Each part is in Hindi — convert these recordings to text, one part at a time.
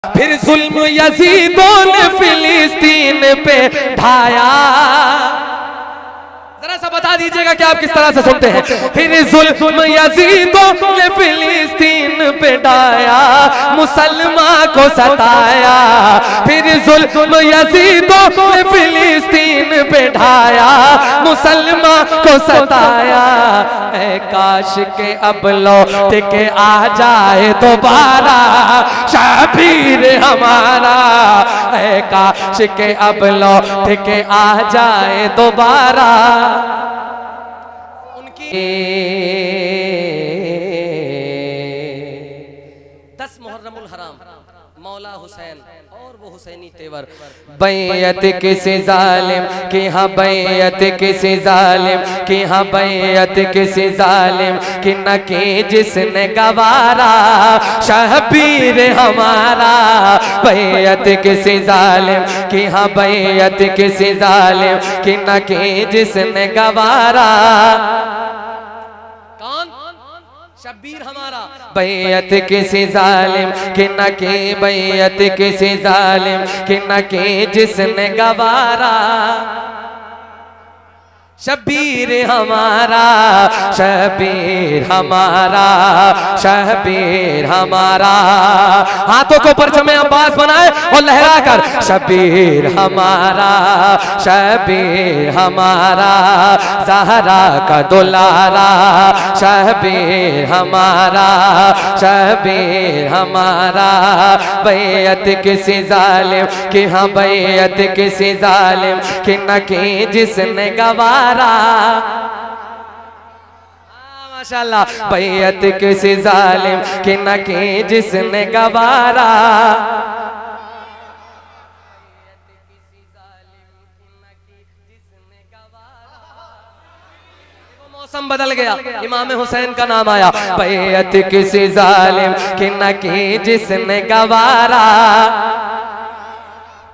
फिर जुल्म यजीदों ने फिलिस्तीन पे ढाया। जरा सा बता दीजिएगा कि आप किस तरह से सुनते हैं। फिर जुल्म यजीदों ने फिलिस्तीन पे ढाया, मुसलमान को सताया। फिर जुल्म यजीदों ने फिलिस्तीन पे ढाया, मुसलमान को सताया। ऐ काश के अब लौट के आ जाए दोबारा शबीर हमारा। ऐ काश के अब लौट के आ जाए दोबारा। उनकी 10 मुहर्रमुल हराम मौला हुसैन और वो हुसैनी तेवर। बैयत किसी जालिम की हाँ, बैयत किसी जालिम की हाँ, बैयत किसी जालिम की न की जिसने गवारा शबीर हमारा। बैयत किसी जालिम की हाँ, बैयत किसी जालिम की न की जिसने गवारा। शब्बीर हमारा। बैयत किसी जालिम कि न के, बैयत किसी जालिम कि न के जिसने गवारा शबीर हमारा। शबीर हमारा, शबीर हमारा। हाथों को परचमे अब्बास बनाए और लहरा कर शबीर हमारा, शबीर हमारा। ज़हरा का दुलारा शबीर हमारा, शबीर हमारा। बैयत किसी जालिम कि हाँ, बैयत किसी जालिम कि न की जिसने गवारा। माशाअल्लाह। बैयत किसी जालिम कि न की जिसने गवारा। मौसम बदल गया, इमाम हुसैन का नाम आया। बैयत किसी जालिम कि न की जिसने गवारा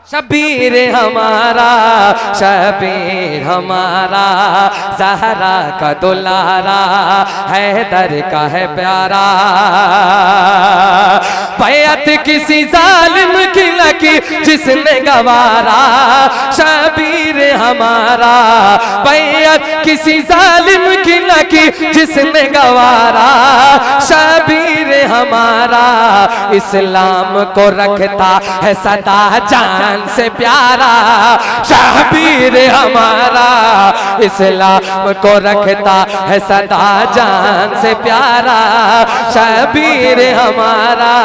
शबीर हमारा, शबीर हमारा। ज़हरा का दुलारा हैदर का है प्यारा। बैयत किसी जालिम की न की जिसने गवारा शबीर हमारा। बैयत किसी जालिम की न की जिसने गवारा शबीर हमारा। इस्लाम को रखता है सदा जान से प्यारा शबीर हमारा। इस्लाम को रखता है सदा जान से प्यारा शबीर हमारा।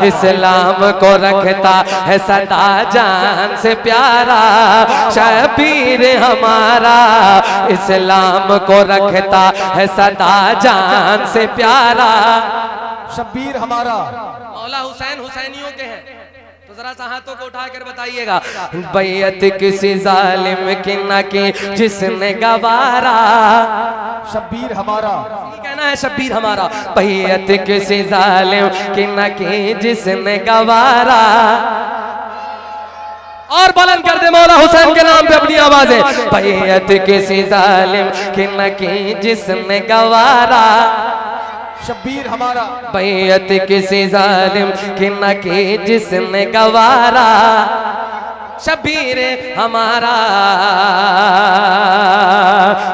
इस्लाम को रखता है सदा जान से प्यारा शबीर हमारा। इस्लाम को रखता है सदा जान से प्यारा शब्बीर हमारा। मौला हुसैन हुसैनियों के हैं, तो जरा सा हाथों को उठा कर बताइएगा। बैयत किसी जालिम की न की जिसने गवारा शब्बीर हमारा। कहना है शब्बीर हमारा। बैयत किसी जालिम की न की जिसने गवारा। और बुलंद कर दे मौला हुसैन के नाम पे अपनी आवाजें। बैयत किसी जालिम की न की जिसने गवारा शब्बीर हमारा। बैयत किसी जालिम की न की जिसने गवारा शबीर हमारा,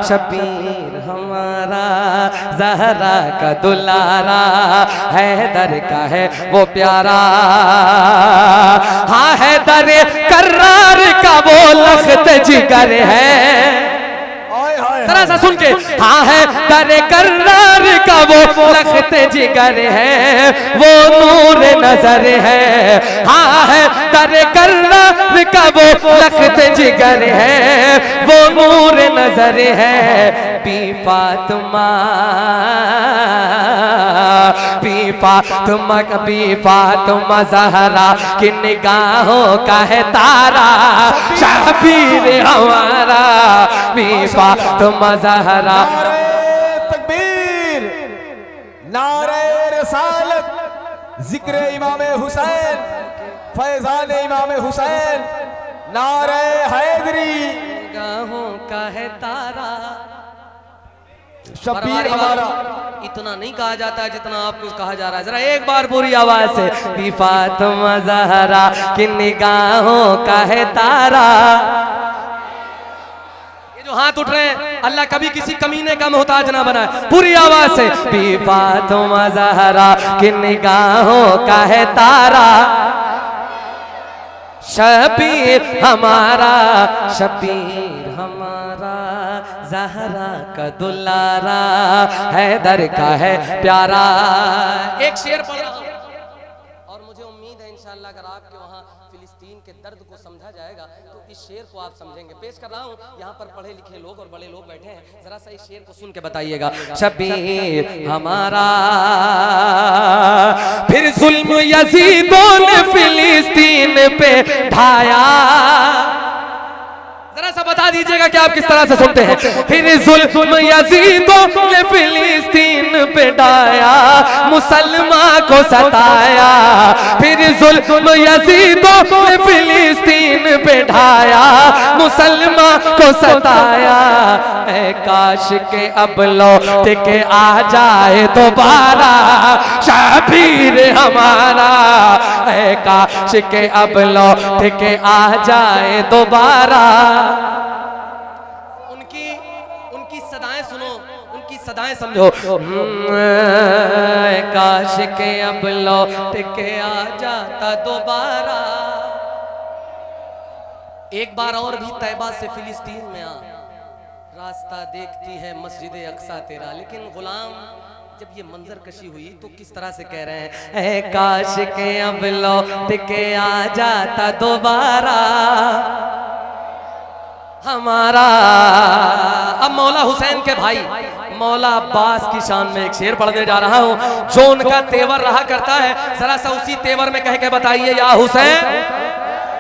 शबीर हमारा। ज़हरा का दुलारा हैदर का है वो प्यारा। हाँ हैदर कर्रार का वो लख्त जिगर है। जरा सा सुन के। हाँ है दर कर्रार का वो लख्त जिगर है, वो नूर नजर है। हाँ है दर कर्रार का वो लख्त जिगर है, वो नूर नजर है। पी फातिमा, पी फातिमा, पी फातिमा ज़हरा की निगाहों का है तारा शबीर हमारा। पी फातिमा ज़हरा। तकबीर, नारे रसालत, जिक्र इमाम हुसैन, फैजान इमाम हुसैन, नारे हैदरी। निगाहों का है तारा शब्बीर हमारा। इतना नहीं कहा जाता है जितना आपको कहा जा रहा है। जरा एक बार पूरी आवाज से, भी फातिमा ज़हरा की निगाहों का है तारा। ये जो हाथ उठ रहे हैं, अल्लाह कभी किसी कमीने का मोहताज ना बनाए। पूरी आवाज से, भी फातिमा ज़हरा की निगाहों का है तारा, शबीर हमारा, शबीर हमारा, ज़हरा का दुलारा, हैदर का है प्यारा। एक शेर पढ़ रहा हूं और मुझे उम्मीद है इंशाअल्लाह अगर आपके वहाँ फिलिस्तीन के दर्द को समझा जाएगा तो इस शेर को आप समझेंगे। पेश कर रहा हूँ, यहाँ पर पढ़े लिखे लोग और बड़े लोग बैठे हैं, जरा सा इस शेर को सुन के बताइएगा। शबीर हमारा, फिर जुल्म यजीदों ने फिलिस्तीन पे ढाया। जरा सा बता दीजिएगा कि आप किस तरह से सुनते हैं। फिर जुल्म यजीदों ने फिलिस्तीन पे ढाया, मुसलमान को सताया। फिर जुल्म यजीदों ने फिलिस्तीन पे ढाया, मुसलमान को सताया। ऐ काश के अब लौट के आ जाए दोबारा, शबीर हमारा। ऐ काश के अब लौट के आ जाए दोबारा। उनकी सदाएं सुनो, उनकी सदाएं समझो। काश के अब लौट के आ जाता दोबारा। एक बार और भी तैबा से फिलिस्तीन में आ, रास्ता देखती है मस्जिद अक्सा तेरा। लेकिन गुलाम जब ये मंजर कशी हुई तो किस तरह से कह रहे हैं, ऐ काश के अब लौट के आ जाता दोबारा हमारा। अब मौला हुसैन के भाई मौला अब्बास की शान में एक शेर पढ़ने जा रहा हूं जो उनका तेवर रहा करता है। जरा सा उसी तेवर में कह के बताइए, या हुसैन,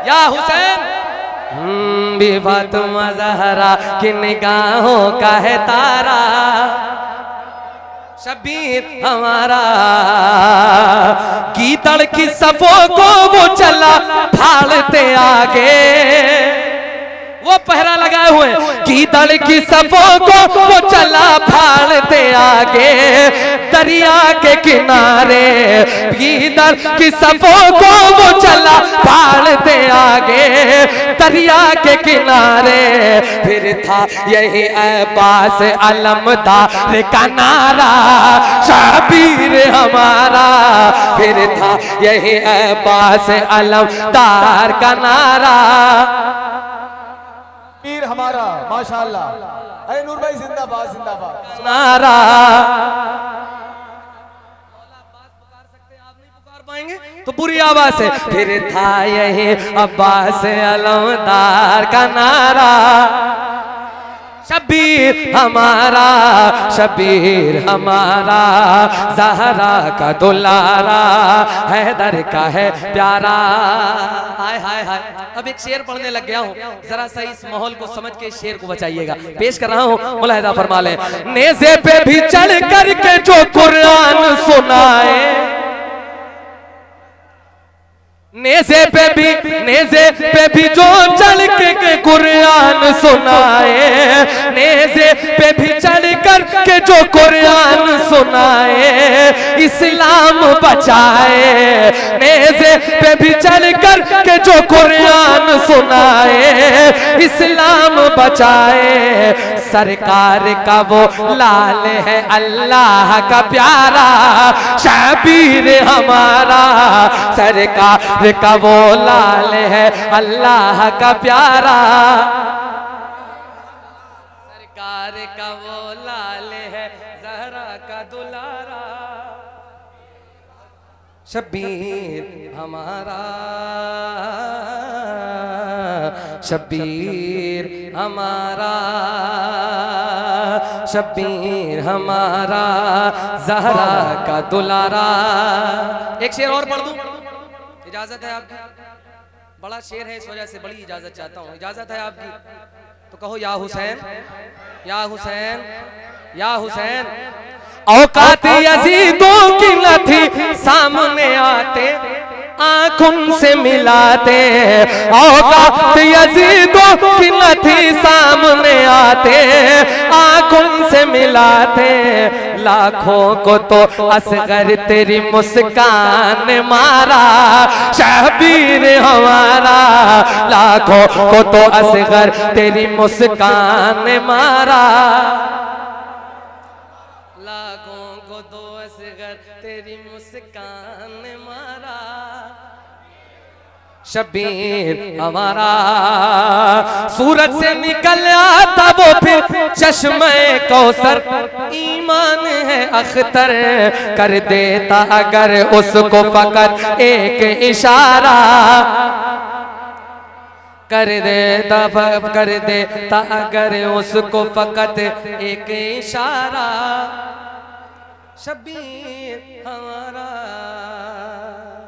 या हुसैन। भी फातिमा ज़हरा की निगाहों का है तारा, शबीर हमारा। गीदड़ की सफों को वो चला फाड़ते आगे, वो पहरा लगाए हुए। गीदड़ की सफों को वो चला फाड़ते आगे, दरिया के किनारे। गीदड़ की सफों को वो चला फाड़ते आगे, दरिया के किनारे। फिर था यही अब्बास अलमदार का नारा, शबीर हमारा। फिर था यही अब्बास अलमदार का नारा, शबीर हमारा। माशाअल्लाह। अरे नूर भाई जिंदाबाद, जिंदाबाद। नारा। तो पूरी आवाज से, फिर था यही अब्बास अलमदार का नारा, शबीर हमारा, शबीर हमारा, ज़हरा का दुलारा, हैदर का है प्यारा। हाय हाय हाय। अब एक शेर पढ़ने लग गया हूँ, जरा सा इस माहौल को समझ के इस शेर को बचाइएगा। पेश कर रहा हूँ, मुलाहिदा फरमा लें। नेज़े पे भी चढ़ करके जो कुरान सुनाए, नेज़े पे भी जो चढ़ के कुरान सुनाए, नेज़े पे भी चढ़ कर के जो कुरान सुनाए, इस्लाम बचाए। नेज़े पे भी चढ़ कर के जो कुरान सुनाए, इस्लाम बचाए। सरकार का वो लाल है अल्लाह का प्यारा, शबीर हमारा। सरकार का वो लाल है अल्लाह का प्यारा, सरकार का वो लाल है ज़हरा का दुलारा, शबीर हमारा, शबीर हमारा, शबीर हमारा, ज़हरा का दुलारा। एक शेर और पढ़ दूं, इजाजत है आपकी? बड़ा शेर है इस वजह से बड़ी इजाजत चाहता हूँ, इजाजत है आपकी? तो कहो या हुसैन, या हुसैन, या हुसैन। औकात यजीदों की न थी सामने आते, आँखों से मिलाते, औकात यजीदों की न थी सामने आते, आँखों से मिलाते, लाखों को तो असगर तेरी मुस्कान ने मारा, शबीर हमारा, लाखों को तो असगर तेरी मुस्कान ने मारा, लाखों को तो असगर तेरी मुस्कान ने मारा, शबीर हमारा। सूरज से निकल आता वो फिर चश्मे कौसर, ईमान है अख्तर, कर देता अगर उसको फकत एक इशारा, कर देता अगर उसको फकत एक इशारा, शबीर हमारा।